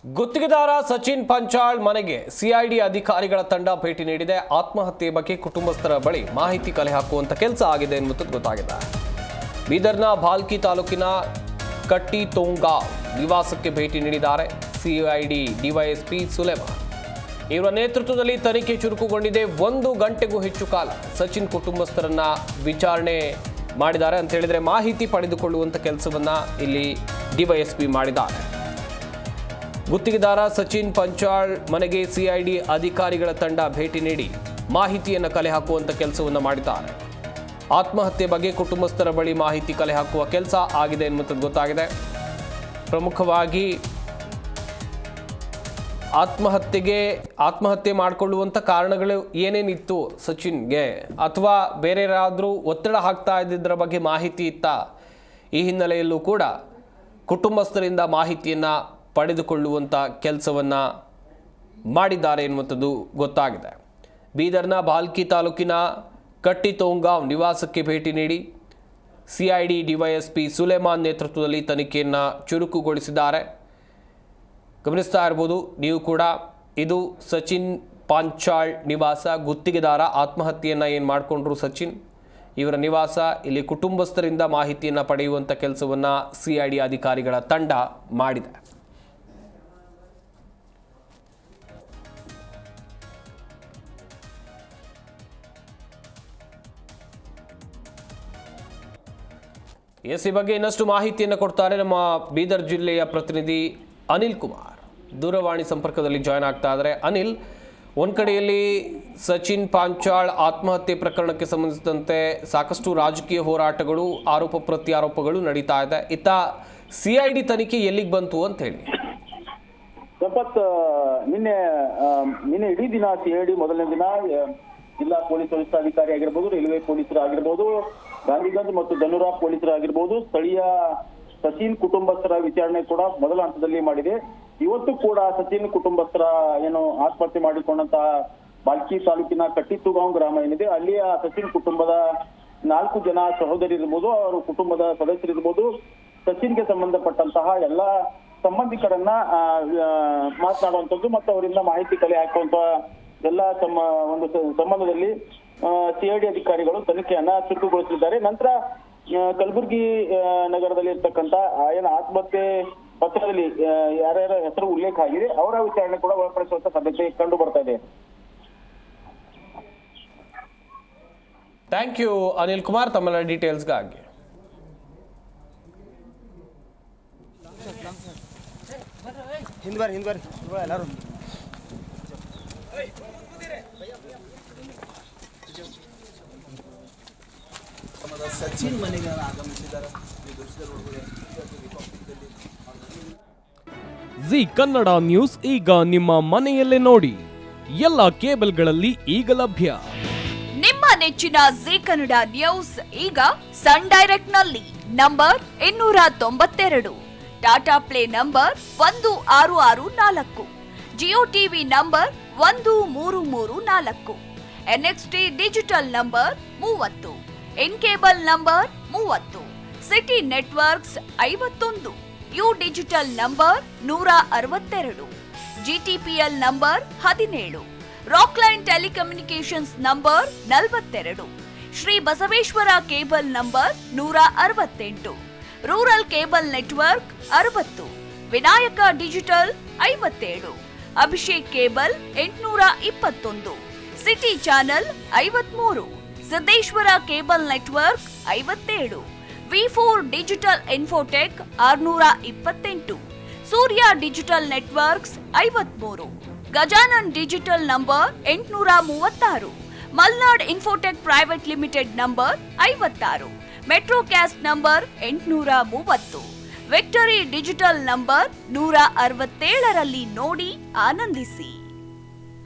ಗುತ್ತಿಗೆದಾರ ಸಚಿನ್ ಪಂಚಾಳ್ ಮನೆಗೆ ಸಿಐಡಿ ಅಧಿಕಾರಿಗಳ ತಂಡ ಭೇಟಿ ನೀಡಿದೆ. ಆತ್ಮಹತ್ಯೆ ಬಗ್ಗೆ ಕುಟುಂಬಸ್ಥರ ಬಳಿ ಮಾಹಿತಿ ಕಲೆ ಹಾಕುವಂತ ಕೆಲಸ ಆಗಿದೆ ಎನ್ನುವುದು ಗೊತ್ತಾಗಿದೆ. ಬೀದರ್ನ ಭಾಲ್ಕಿ ತಾಲೂಕಿನ ಕಟ್ಟಿ ತೋಂಗಾವ್ ನಿವಾಸಕ್ಕೆ ಭೇಟಿ ನೀಡಿದ್ದಾರೆ ಸಿಐಡಿ ಡಿವೈಎಸ್ಪಿ ಸುಲೇಮಾನ್. ಇವರ ನೇತೃತ್ವದಲ್ಲಿ ತನಿಖೆ ಚುರುಕುಗೊಂಡಿದೆ. 1 ಗಂಟೆಗೂ ಹೆಚ್ಚು ಕಾಲ ಸಚಿನ್ ಕುಟುಂಬಸ್ಥರನ್ನ ವಿಚಾರಣೆ ಮಾಡಿದ್ದಾರೆ ಅಂತ ಹೇಳಿದ್ರೆ ಮಾಹಿತಿ ಪಡೆದುಕೊಳ್ಳುವಂತ ಕೆಲಸವನ್ನ ಇಲ್ಲಿ ಡಿವೈಎಸ್ಪಿ ಮಾಡಿದ್ದಾರೆ. ಗುತ್ತಿಗೆದಾರ ಸಚಿನ್ ಪಂಚಾಳ್ ಮನೆಗೆ ಸಿಐಡಿ ಅಧಿಕಾರಿಗಳ ತಂಡ ಭೇಟಿ ನೀಡಿ ಮಾಹಿತಿಯನ್ನು ಕಲೆ ಹಾಕುವಂತ ಕೆಲಸವನ್ನು ಮಾಡಿದ್ದಾರೆ. ಆತ್ಮಹತ್ಯೆ ಬಗ್ಗೆ ಕುಟುಂಬಸ್ಥರ ಬಳಿ ಮಾಹಿತಿ ಕಲೆ ಹಾಕುವ ಕೆಲಸ ಆಗಿದೆ ಎನ್ನುವುದು ಗೊತ್ತಾಗಿದೆ. ಪ್ರಮುಖವಾಗಿ ಆತ್ಮಹತ್ಯೆ ಮಾಡಿಕೊಳ್ಳುವಂಥ ಕಾರಣಗಳು ಏನೇನಿತ್ತು ಸಚಿನ್ಗೆ, ಅಥವಾ ಬೇರೆ ಯಾರಾದರೂ ಒತ್ತಡ ಹಾಕ್ತಾ ಇದ್ದಿದ್ದರ ಬಗ್ಗೆ ಮಾಹಿತಿ ಇತ್ತಾ, ಈ ಹಿನ್ನೆಲೆಯಲ್ಲೂ ಕೂಡ ಕುಟುಂಬಸ್ಥರಿಂದ ಮಾಹಿತಿಯನ್ನು ಪಡೆದುಕೊಳ್ಳುವಂಥ ಕೆಲಸವನ್ನು ಮಾಡಿದ್ದಾರೆ ಎನ್ನುವಂಥದ್ದು ಗೊತ್ತಾಗಿದೆ. ಬೀದರ್ನ ಭಾಲ್ಕಿ ತಾಲೂಕಿನ ಕಟ್ಟಿ ತೋಂಗಾವ್ ನಿವಾಸಕ್ಕೆ ಭೇಟಿ ನೀಡಿ ಸಿಐಡಿ ಡಿವೈಎಸ್ಪಿ ಸುಲೇಮಾನ್ ನೇತೃತ್ವದಲ್ಲಿ ತನಿಖೆಯನ್ನು ಚುರುಕುಗೊಳಿಸಿದ್ದಾರೆ. ಗಮನಿಸ್ತಾ ಇರ್ಬೋದು ನೀವು ಕೂಡ, ಇದು ಸಚಿನ್ ಪಂಚಾಳ್ ನಿವಾಸ. ಗುತ್ತಿಗೆದಾರ ಆತ್ಮಹತ್ಯೆಯನ್ನು ಏನು ಮಾಡಿಕೊಂಡ್ರು ಸಚಿನ್, ಇವರ ನಿವಾಸ. ಇಲ್ಲಿ ಕುಟುಂಬಸ್ಥರಿಂದ ಮಾಹಿತಿಯನ್ನು ಪಡೆಯುವಂಥ ಕೆಲಸವನ್ನು ಸಿಐಡಿ ಅಧಿಕಾರಿಗಳ ತಂಡ ಮಾಡಿದೆ. ಈ ಬಗ್ಗೆ ಇನ್ನಷ್ಟು ಮಾಹಿತಿಯನ್ನು ಕೊಡ್ತಾರೆ ನಮ್ಮ ಬೀದರ್ ಜಿಲ್ಲೆಯ ಪ್ರತಿನಿಧಿ ಅನಿಲ್ ಕುಮಾರ್. ದೂರವಾಣಿ ಸಂಪರ್ಕದಲ್ಲಿ ಜಾಯ್ನ್ ಆಗ್ತಾ ಇದ್ದಾರೆ. ಅನಿಲ್, ಒಂದು ಕಡೆಯಲ್ಲಿ ಸಚಿನ್ ಪಂಚಾಳ್ ಆತ್ಮಹತ್ಯೆ ಪ್ರಕರಣಕ್ಕೆ ಸಂಬಂಧಿಸಿದಂತೆ ಸಾಕಷ್ಟು ರಾಜಕೀಯ ಹೋರಾಟಗಳು, ಆರೋಪ ಪ್ರತ್ಯಾರೋಪಗಳು ನಡೀತಾ ಇದೆ. ಇತ್ತ ಸಿಐಡಿ ತನಿಖೆ ಎಲ್ಲಿಗೆ ಬಂತು ಅಂತ ಹೇಳಿ. ಸಂಪತ್, ನಿನ್ನೆ ಇಡೀ ದಿನ ಸಿಐಡಿ ಮೊದಲನೇ ದಿನ ಜಿಲ್ಲಾ ಪೊಲೀಸ್ ವರಿಷ್ಠಾಧಿಕಾರಿ ಆಗಿರ್ಬೋದು, ರೈಲ್ವೆ ಪೊಲೀಸರು ಆಗಿರ್ಬೋದು, ಗಾಂಧಿಗಂಜ್ ಮತ್ತು ಧನುರಾ ಪೊಲೀಸರು ಆಗಿರ್ಬೋದು, ಸ್ಥಳೀಯ ಸಚಿನ್ ಕುಟುಂಬಸ್ಥರ ವಿಚಾರಣೆ ಕೂಡ ಮೊದಲ ಹಂತದಲ್ಲಿ ಮಾಡಿದೆ. ಇವತ್ತು ಕೂಡ ಸಚಿನ್ ಕುಟುಂಬಸ್ಥರ ಏನು ಆತ್ಮಹತ್ಯೆ ಮಾಡಿಕೊಂಡಂತಹ ಬಾಲ್ಕಿ ತಾಲೂಕಿನ ಕಟ್ಟಿತುಗಾಂವ್ ಗ್ರಾಮ ಏನಿದೆ, ಅಲ್ಲಿಯ ಸಚಿನ್ ಕುಟುಂಬದ 4 ಜನ ಸಹೋದರಿರ್ಬೋದು, ಅವರ ಕುಟುಂಬದ ಸದಸ್ಯರಿರ್ಬೋದು, ಸಚಿನ್ಗೆ ಸಂಬಂಧಪಟ್ಟಂತಹ ಎಲ್ಲ ಸಂಬಂಧಿಕರನ್ನ ಮಾತನಾಡುವಂಥದ್ದು ಮತ್ತು ಅವರಿಂದ ಮಾಹಿತಿ ಕಲೆ ಹಾಕುವಂತ ಎಲ್ಲ ತಮ್ಮ ಒಂದು ಸಂಬಂಧದಲ್ಲಿ ಸಿಐಡಿ ಅಧಿಕಾರಿಗಳು ತನಿಖೆಯನ್ನ ಚುರುಕುಗೊಳಿಸಿದ್ದಾರೆ. ನಂತರ ಕಲಬುರಗಿ ನಗರದಲ್ಲಿ ಇರ್ತಕ್ಕಂಥ ಏನು ಆತ್ಮಹತ್ಯೆ ಪತ್ರದಲ್ಲಿ ಯಾರ್ಯಾರ ಹೆಸರು ಉಲ್ಲೇಖ ಆಗಿದೆ ಅವರ ವಿಚಾರಣೆ ಕೂಡ ಒಳಪಡಿಸುವಂತ ಸಾಧ್ಯತೆ ಕಂಡು ಬರ್ತಾ ಇದೆ. ಥ್ಯಾಂಕ್ ಯು ಅನಿಲ್ ಕುಮಾರ್, ತಮ್ಮೆಲ್ಲ ಡೀಟೇಲ್ಸ್ಗಾಗಿ. ಹಿಂದ್ಬಾರಿ ಎಲ್ಲರೂ ಸಚಿನ್ ಮನೆಗೆ ಆಗಮಿಸಿದ್ದಾರೆ. ಜಿ ಕನ್ನಡ ನ್ಯೂಸ್ ಈಗ ನಿಮ್ಮ ಮನೆಯಲ್ಲೇ ನೋಡಿ. ಎಲ್ಲ ಕೇಬಲ್ಗಳಲ್ಲಿ ಈಗ ಲಭ್ಯ. ನಿಮ್ಮ ನೆಚ್ಚಿನ ಜಿ ಕನ್ನಡ ನ್ಯೂಸ್ ಈಗ ಸನ್ ಡೈರೆಕ್ಟ್ ನಲ್ಲಿ number 292, Tata Play number 1664, Jio TV number 1334, NXT digital number 30, in cable number 30, city networks 51, U digital number 162, GTPL number 17, Rockline telecommunications number 42, Shri Basaveshwara cable number 168, rural cable network 60, Vinayaka digital 57, Abhishek cable 821, city channel 53, Siddeshwara cable network 57, ವಿ4 digital infotech 628, Surya digital networks 53, Gajanan digital number 836, Malnad Infotech Private Limited number 56, Metrocast number 830, Victory digital number 167ರಲ್ಲಿ ನೋಡಿ ಆನಂದಿಸಿ.